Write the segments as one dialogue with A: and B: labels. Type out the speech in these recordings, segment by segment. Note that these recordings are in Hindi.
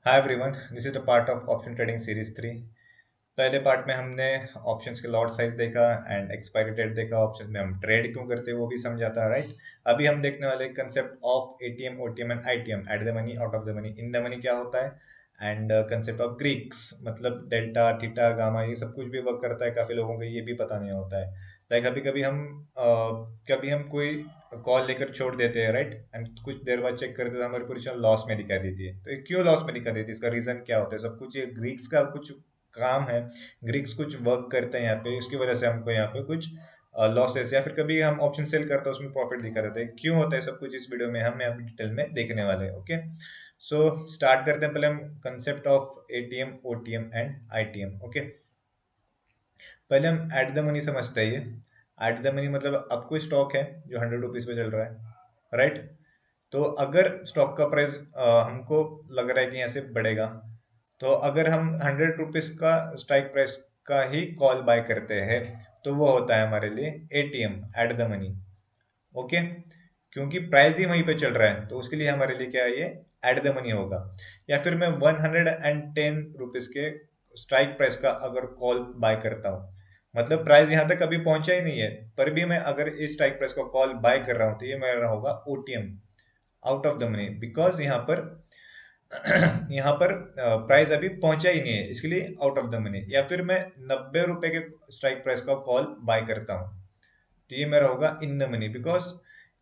A: Hi everyone, this is the part of option trading series 3। पहले पार्ट में हमने ऑप्शंस के लॉट साइज देखा एंड एक्सपायरी डेट देखा। ऑप्शन में हम ट्रेड क्यों करते हैं वो भी समझा था, राइट। अभी हम देखने वाले concept of ATM, OTM and ITM, at the money, out of the money, in the money क्या होता है, एंड कंसेप्ट ऑफ ग्रीक्स मतलब डेल्टा, थीटा, गामा, ये सब कुछ भी वर्क करता है। काफी लोगों को ये भी पता नहीं होता है। लाइक कभी हम कोई कॉल लेकर छोड़ देते हैं, राइट, एंड कुछ देर बाद चेक करते हैं तो हमारी पोजीशन लॉस में दिखा देती है। तो ये क्यों लॉस में दिखा देती है, इसका रीजन क्या होता है? सब कुछ ये ग्रीक्स का कुछ काम है। ग्रीक्स कुछ वर्क करते हैं यहाँ पे, इसकी वजह से हमको यहाँ पे कुछ लॉसेस या फिर कभी हम ऑप्शन सेल करते हैं उसमें प्रॉफिट दिखा देते हैं। क्यों होता है सब कुछ इस वीडियो में हम यहाँ पे डिटेल में देखने वाले हैं। ओके, सो स्टार्ट करते हैं। पहले हम concept of ATM, OTM and ITM. Okay, पहले हम एट द मनी समझते हैं। ये एट द मनी मतलब अब कोई स्टॉक है जो 100 रुपीज पे चल रहा है, राइट। तो अगर स्टॉक का प्राइस हमको लग रहा है कि यहाँ से बढ़ेगा, तो अगर हम 100 रुपीज का स्ट्राइक प्राइस का ही कॉल बाय करते हैं तो वो होता है हमारे लिए ATM, at the money. Okay, क्योंकि प्राइस ही वहीं पे चल रहा है तो उसके लिए हमारे लिए क्या है, ये एट द मनी होगा। या फिर मैं 110 रुपीज के स्ट्राइक प्राइस का अगर कॉल बाय करता हूँ, मतलब प्राइस यहाँ तक अभी पहुंचा ही नहीं है, पर भी मैं अगर इस स्ट्राइक प्राइस का कॉल बाय कर रहा हूँ तो ये मेरा होगा OTM, out of the money, because यहाँ पर प्राइस अभी पहुंचा ही नहीं है, इसके लिए आउट ऑफ द मनी। या फिर मैं 90 रुपए के स्ट्राइक प्राइस का कॉल बाय करता हूँ तो ये मेरा होगा इन द मनी, बिकॉज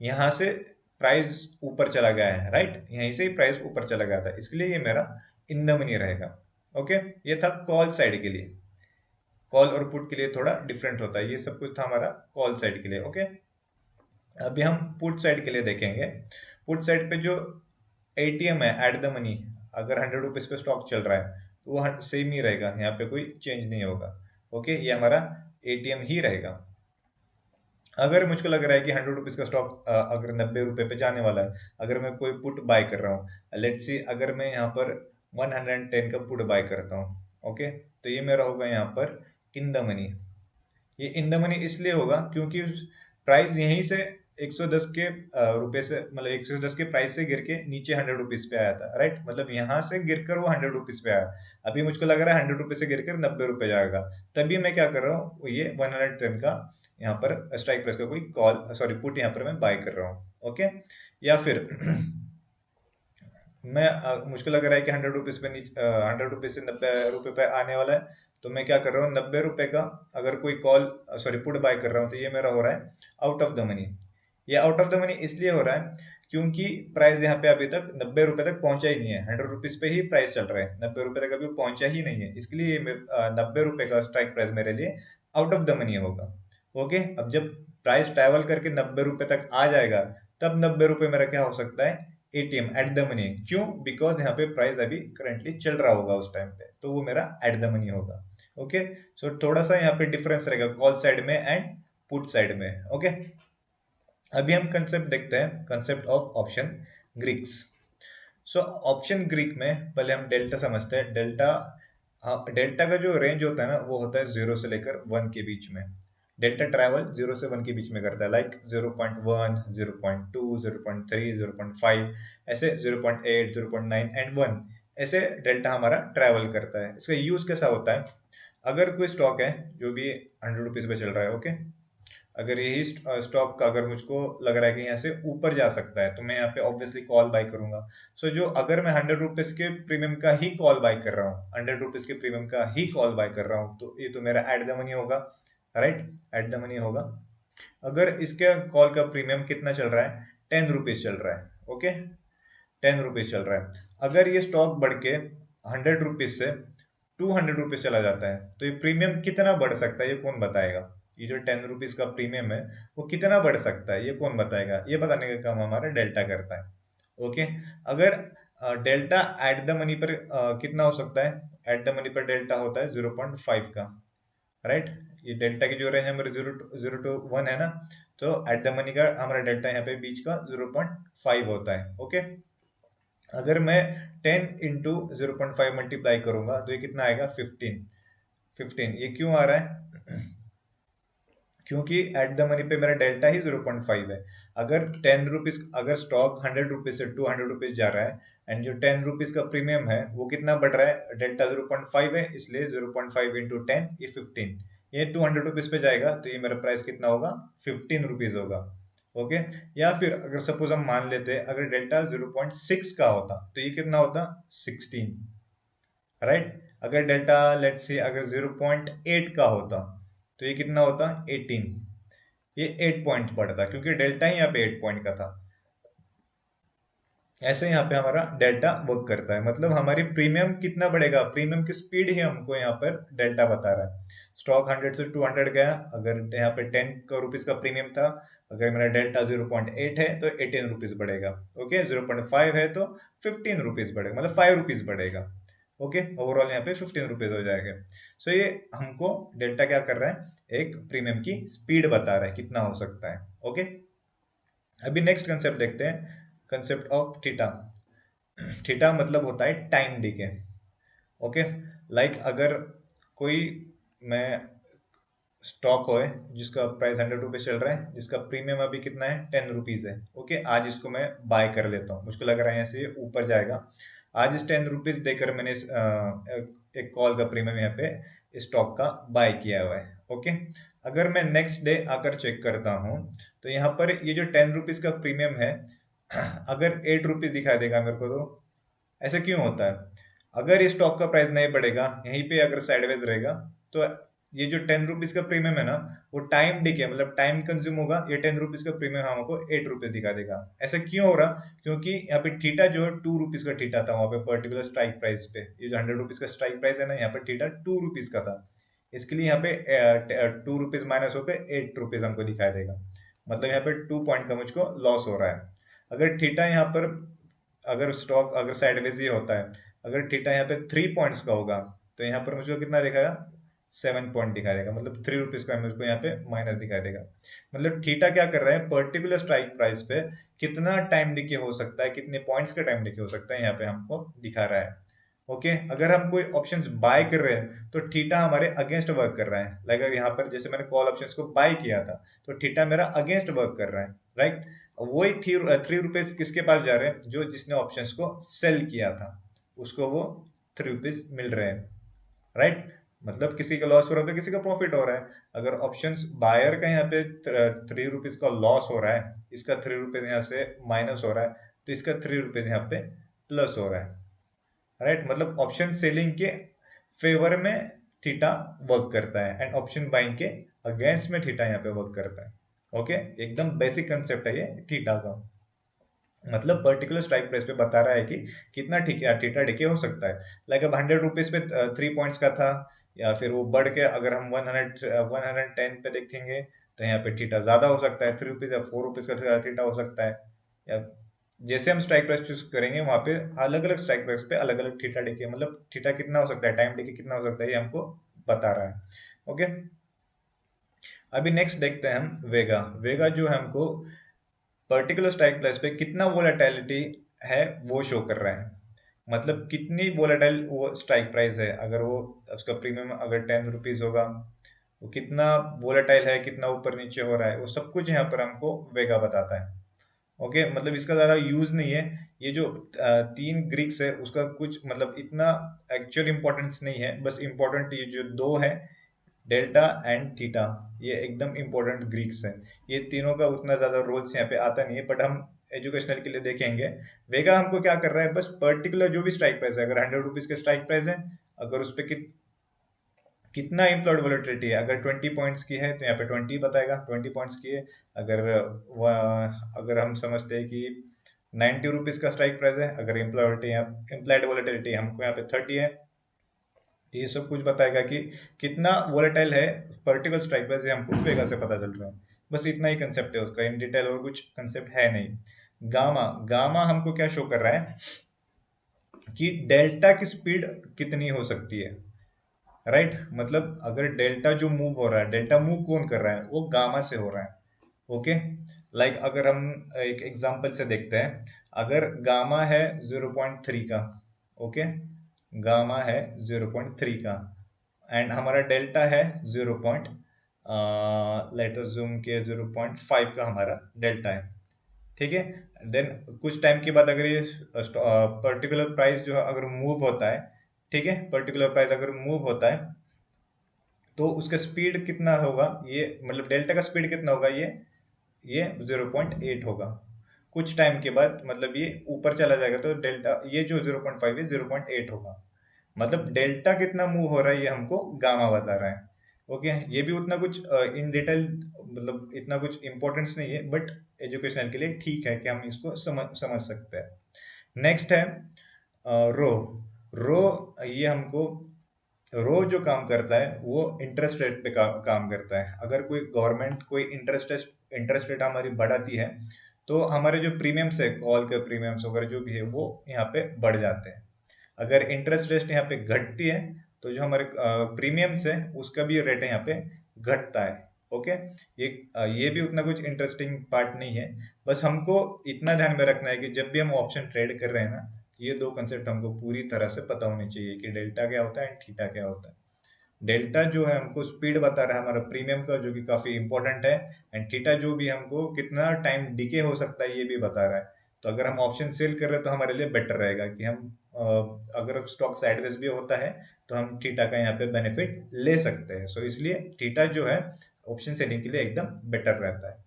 A: यहाँ से प्राइस ऊपर चला गया है, राइट, यहीं से ही प्राइस ऊपर चला गया था, इसके लिए ये मेरा इन द मनी रहेगा। ओके, ये था कॉल साइड के लिए। कॉल और पुट के लिए थोड़ा डिफरेंट होता है, ये सब कुछ था हमारा कॉल साइड के लिए। ओके, अभी हम पुट साइड के लिए देखेंगे। पुट साइड पे जो एटीएम है, एट द मनी, अगर 100 रुपीज पे स्टॉक चल रहा है तो वो सेम ही रहेगा, यहाँ पे कोई चेंज नहीं होगा। ओके, ये हमारा एटीएम ही रहेगा। अगर मुझको लग रहा है कि 100 रुपीज का स्टॉक अगर 90 रुपए पे जाने वाला है, अगर मैं कोई पुट बाय कर रहा हूँ, लेट्स सी अगर मैं यहाँ पर 110 का पुट बाय करता हूँ, ओके, तो ये मेरा होगा यहाँ पर इन द मनी। ये इन द मनी इसलिए होगा क्योंकि प्राइस यहीं से 110 के रुपए से, मतलब 110 के प्राइस से गिर के नीचे 100 रुपीज पे आया था, राइट, मतलब यहाँ से गिरकर वो 100 रुपीज पे आया। अभी मुझको लग रहा है 100 रुपीज से गिरकर 90 रुपए जाएगा, तभी मैं क्या कर रहा हूँ, ये 110 का यहाँ पर स्ट्राइक प्राइस का कोई कॉल, सॉरी, पुट यहाँ पर मैं बाय कर रहा हूँ। ओके, या फिर मैं मुझको लग रहा है कि 100 रुपीज पे, 100 रुपीज से 90 रुपए पे आने वाला है, तो मैं क्या कर रहा हूँ, 90 रुपए का अगर कोई कॉल, सॉरी, पुट बाय कर रहा हूँ, तो ये मेरा हो रहा है आउट ऑफ द मनी। ये आउट ऑफ द मनी इसलिए हो रहा है क्योंकि प्राइस यहाँ पे अभी तक 90 रुपए तक पहुंचा ही नहीं है, 100 रुपीज पे ही प्राइस चल रहा है, 90 रुपए तक अभी पहुंचा ही नहीं है, इसके लिए 90 रुपए का स्ट्राइक प्राइस मेरे लिए आउट ऑफ द मनी होगा। ओके, अब जब प्राइस ट्रैवल करके 90 रुपए तक आ जाएगा, तब 90 रुपए मेरा क्या हो सकता है, एटीएम, एट द मनी। क्यों? बिकॉज यहाँ पे प्राइस अभी करंटली चल रहा होगा उस टाइम पे, तो वो मेरा एट द मनी होगा। ओके, सो थोड़ा सा यहाँ पे डिफरेंस रहेगा कॉल साइड में एंड पुट साइड में। ओके, अभी हम कंसेप्ट देखते हैं, concept of option Greeks. So option Greek में पहले हम डेल्टा समझते हैं। डेल्टा, हाँ, डेल्टा का जो रेंज होता है ना, वो होता है 0 से लेकर 1 के बीच में। डेल्टा ट्रैवल 0 से 1 के बीच में करता है, लाइक 0.1, 0.2, 0.3, 0.5, ऐसे 0.8, 0.9 एंड 1, ऐसे डेल्टा हमारा ट्रैवल करता है। इसका यूज कैसा होता है, अगर कोई स्टॉक है जो भी 100 रुपीज पे चल रहा है, ओके, अगर यही स्टॉक का अगर मुझको लग रहा है कि यहाँ से ऊपर जा सकता है, तो मैं यहाँ पे ऑब्वियसली कॉल बाय करूंगा। सो जो अगर मैं 100 रुपीज के प्रीमियम का ही कॉल बाय कर रहा हूँ, 100 रुपीज के प्रीमियम का ही कॉल बाय कर रहा हूँ, तो ये तो मेरा एट द मनी होगा, राइट, एट द मनी होगा। अगर इसके कॉल का प्रीमियम कितना चल रहा है, 10 रुपीज चल रहा है, ओके, 10 रुपीज चल रहा है। अगर ये स्टॉक बढ़ के 100 रुपीज से 200 रुपीज चला जाता है, तो ये प्रीमियम कितना बढ़ सकता है, ये कौन बताएगा? ये जो 10 रुपीज का प्रीमियम है वो कितना बढ़ सकता है, ये कौन बताएगा? ये बताने का काम हमारा डेल्टा करता है। ओके, अगर डेल्टा एट द मनी पर कितना हो सकता है, एट द मनी पर डेल्टा होता है 0.5 का, राइट। ये डेल्टा की जो रेंज हमारे 0 to 1 है ना, तो एट द मनी का हमारा डेल्टा यहाँ पे बीच का 0.5 होता है। ओके, अगर मैं 10 into 0.5 मल्टीप्लाई करूंगा तो ये कितना आएगा, 15। 15 ये क्यों आ रहा है, क्योंकि एट द मनी पे मेरा डेल्टा ही 0.5 है। अगर 10 रुपीज, अगर स्टॉक 100 रुपीज से 200 रुपीज जा रहा है एंड जो 10 रुपीज का प्रीमियम है वो कितना बढ़ रहा है, डेल्टा 0.5 है, इसलिए 0.5 इंटू 10 ये 15, ये 200 रुपीज पे जाएगा तो ये मेरा प्राइस कितना होगा, 15 रुपीज होगा। ओके। या फिर अगर सपोज हम मान लेते हैं अगर डेल्टा 0.6 का होता तो ये कितना होता, 16, राइट। अगर डेल्टा लेट्स से अगर 0.8 का होता तो ये कितना होता, 18, ये 8 पॉइंट पड़ता क्योंकि डेल्टा ही यहाँ पे 8 पॉइंट का था। ऐसे यहाँ पे हमारा डेल्टा वर्क करता है, मतलब हमारी प्रीमियम कितना बढ़ेगा, प्रीमियम की स्पीड ही हमको यहाँ पर डेल्टा बता रहा है। स्टॉक 100 से 200 गया, अगर यहाँ पे 10 रुपीज का प्रीमियम था, अगर मेरा डेल्टा 0.8 है तो 18 रुपीज बढ़ेगा। ओके, 0.5 है तो 15 रुपीज बढ़ेगा, मतलब 5 रुपीज बढ़ेगा। ओके, ओवरऑल यहाँ पे 15 रुपीज हो जाएगा। सो ये हमको डेल्टा क्या कर रहा है, एक प्रीमियम की स्पीड बता रहा है कितना हो सकता है। ओके, अभी नेक्स्ट कंसेप्ट देखते हैं, कंसेप्ट ऑफ थीटा। थीटा मतलब होता है टाइम डीके। ओके, लाइक अगर कोई मैं स्टॉक हो जिसका प्राइस 100 रुपीज चल रहा है, जिसका प्रीमियम अभी कितना है, 10 रुपीज है। ओके, आज इसको मैं बाय कर लेता हूँ, मुझको लग रहा है यहाँ से ये ऊपर जाएगा। आज इस 10 रुपीज देकर मैंने एक कॉल का प्रीमियम यहाँ पे स्टॉक का बाय किया हुआ है। ओके, अगर मैं नेक्स्ट डे आकर चेक करता हूँ तो यहाँ पर ये जो 10 रुपीज का प्रीमियम है अगर 8 रुपीज दिखा देगा मेरे को, तो ऐसा क्यों होता है? अगर ये स्टॉक का प्राइस नहीं बढ़ेगा, यहीं पे अगर साइडवेज रहेगा, तो ये जो 10 रुपीज का प्रीमियम है ना, वो टाइम डिके मतलब टाइम कंज्यूम होगा, ये 10 रुपीज का प्रीमियम हमको 8 रुपीज दिखा देगा। ऐसा क्यों हो रहा? क्योंकि यहाँ पे थीटा जो है 2 रुपीज का थीटा था वहां पे पर्टिकुलर स्ट्राइक प्राइस पे। ये जो 100 रुपीज का स्ट्राइक प्राइस है ना, यहाँ पे थीटा 2 रुपीज का था, इसके लिए यहाँ पे 2 रुपीज माइनस होकर 8 रुपीज हमको दिखाई देगा। मतलब यहाँ पे 2 पॉइंट का मुझको लॉस हो रहा है। अगर थीटा यहाँ पर, अगर स्टॉक अगर साइडवेज ये होता है, अगर थीटा यहाँ पे 3 पॉइंट्स का होगा तो यहाँ पर मुझको कितना दिखाएगा, 7 पॉइंट दिखाई देगा, मतलब 3 रुपीज का मुझको यहाँ पे माइनस दिखाई देगा। मतलब थीटा क्या कर रहा है, पर्टिकुलर स्ट्राइक प्राइस पे कितना टाइम डिके हो सकता है, कितने पॉइंट्स का टाइम डिके हो सकता है, यहाँ पे हमको दिखा रहा है। ओके, अगर हम कोई ऑप्शंस बाय कर रहे हैं तो थीटा हमारे अगेंस्ट वर्क कर रहा है। लाइक अगर यहाँ पर जैसे मैंने कॉल ऑप्शंस को बाय किया था तो थीटा मेरा अगेंस्ट वर्क कर रहा है, राइट। वही 3 रुपीज किसके पास जा रहे हैं, जो जिसने ऑप्शंस को सेल किया था उसको वो 3 रुपीज मिल रहे हैं, राइट। मतलब किसी का लॉस हो रहा है तो किसी का प्रॉफिट हो रहा है। अगर ऑप्शंस बायर का यहाँ पे 3 रुपीज का लॉस हो रहा है, इसका 3 रुपीज यहाँ से माइनस हो रहा है, तो इसका 3 रुपीज यहाँ पे प्लस हो रहा है, राइट। मतलब ऑप्शन सेलिंग के फेवर में थीटा वर्क करता है एंड ऑप्शन बाइंग के अगेंस्ट में थीटा यहाँ पे वर्क करता है। ओके, एकदम बेसिक कंसेप्ट है ये थीटा का। मतलब पर्टिकुलर स्ट्राइक प्राइस पे बता रहा है कि कितना थीटा डिके हो सकता है। लाइक अब 100 रुपीज पे 3 पॉइंट्स का था, या फिर वो बढ़ के अगर हम 110 पे देखेंगे तो यहाँ पे थीटा ज्यादा हो सकता है, 3 रुपीज या 4 रुपीज का थीटा हो सकता है। या जैसे हम स्ट्राइक प्राइस चूज करेंगे वहां पे अलग अलग स्ट्राइक प्राइस पे अलग अलग थीटा डिके, मतलब थीटा कितना हो सकता है, टाइम डिके कितना हो सकता है, ये हमको बता रहा है। ओके, अभी नेक्स्ट देखते हैं हम वेगा। वेगा जो है हमको पर्टिकुलर स्ट्राइक प्राइस पे कितना वोलेटिलिटी है वो शो कर रहा है। मतलब कितनी वोलेटाइल वो स्ट्राइक प्राइस है, अगर वो उसका प्रीमियम अगर 10 रुपीज होगा, वो कितना वोलेटाइल है, कितना ऊपर नीचे हो रहा है, वो सब कुछ यहाँ पर हमको वेगा बताता है। ओके, मतलब इसका ज्यादा यूज नहीं है। ये जो 3 ग्रीक्स है उसका कुछ मतलब इतना एक्चुअल इंपॉर्टेंस नहीं है, बस इंपॉर्टेंट ये जो दो है, डेल्टा एंड थीटा, ये एकदम इंपॉर्टेंट ग्रीक्स हैं। ये तीनों का उतना ज्यादा रोल्स यहाँ पे आता नहीं है, बट हम एजुकेशनल के लिए देखेंगे। वेगा हमको क्या कर रहा है, बस पर्टिकुलर जो भी स्ट्राइक प्राइस है, अगर 100 रुपीज के स्ट्राइक प्राइस है, अगर उस पर कितना इम्प्लॉयड वोलेटिलिटी है, अगर 20 पॉइंट्स की है तो यहाँ पे 20 बताएगा, 20 पॉइंट्स की है। अगर अगर हम समझते हैं कि 90 रुपीज का स्ट्राइक प्राइस है, अगर इम्प्लॉयड वोलेटिलिटी हमको यहाँ पे 30 है, ये सब कुछ बताएगा कि कितना वोलेटाइल है पर्टिकुलर स्ट्राइक प्राइस, हमको वेगा से पता चल रहा है। बस इतना ही कंसेप्ट है उसका, इन डिटेल और कुछ कंसेप्ट है नहीं। गामा, गामा हमको क्या शो कर रहा है कि डेल्टा की स्पीड कितनी हो सकती है, राइट। मतलब अगर डेल्टा जो मूव हो रहा है, डेल्टा मूव कौन कर रहा है, वो गामा से हो रहा है। ओके, लाइक अगर हम एक एग्जांपल से देखते हैं, अगर गामा है 0.3 का, ओके, गामा है 0.3 का एंड हमारा डेल्टा है 0.5, लेट अस जूम के 0.5 का हमारा डेल्टा है, ठीक है। देन कुछ टाइम के बाद अगर ये पर्टिकुलर प्राइस जो है अगर मूव होता है, ठीक है, पर्टिकुलर प्राइस अगर मूव होता है तो उसका स्पीड कितना होगा, ये मतलब डेल्टा का स्पीड कितना होगा, ये 0.8 होगा। कुछ टाइम के बाद मतलब ये ऊपर चला जाएगा तो डेल्टा, ये जो 0.5 है 0.8 होगा। मतलब डेल्टा कितना मूव हो रहा है ये हमको गामा बता रहा है। ओके, ये भी उतना कुछ इन डिटेल मतलब इतना कुछ इंपॉर्टेंस नहीं है, बट एजुकेशनल के लिए ठीक है कि हम इसको समझ सकते हैं। नेक्स्ट है रो। रो ये हमको, रो जो काम करता है वो इंटरेस्ट रेट पे काम करता है। अगर कोई गवर्नमेंट कोई इंटरेस्ट रेट हमारी बढ़ाती है तो हमारे जो प्रीमियम्स है, कॉल के प्रीमियम्स वगैरह जो भी है वो यहाँ पे बढ़ जाते हैं। अगर इंटरेस्ट रेट यहाँ पे घटती है तो जो हमारे प्रीमियम्स है उसका भी रेट यहाँ पे घटता है। ओके, ये भी उतना कुछ इंटरेस्टिंग पार्ट नहीं है। बस हमको इतना ध्यान में रखना है कि जब भी हम ऑप्शन ट्रेड कर रहे हैं ना, ये दो कंसेप्ट हमको पूरी तरह से पता होने चाहिए कि डेल्टा क्या होता है एंड थीटा क्या होता है। डेल्टा जो है हमको स्पीड बता रहा है हमारा प्रीमियम का, जो कि काफी इंपॉर्टेंट है। एंड थीटा जो भी हमको कितना टाइम डिके हो सकता है ये भी बता रहा है। तो अगर हम ऑप्शन सेल कर रहे हैं तो हमारे लिए बेटर रहेगा कि हम अगर स्टॉक साइडवेज भी होता है तो हम थीटा का यहाँ पे बेनिफिट ले सकते हैं। सो इसलिए थीटा जो है ऑप्शन सेलिंग के लिए एकदम बेटर रहता है।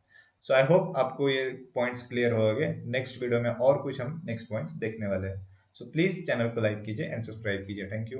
A: सो आई होप आपको ये पॉइंट्स क्लियर हो गए। नेक्स्ट वीडियो में और कुछ हम नेक्स्ट पॉइंट्स देखने वाले हैं। सो प्लीज चैनल को लाइक कीजिए एंड सब्सक्राइब कीजिए। Thank you.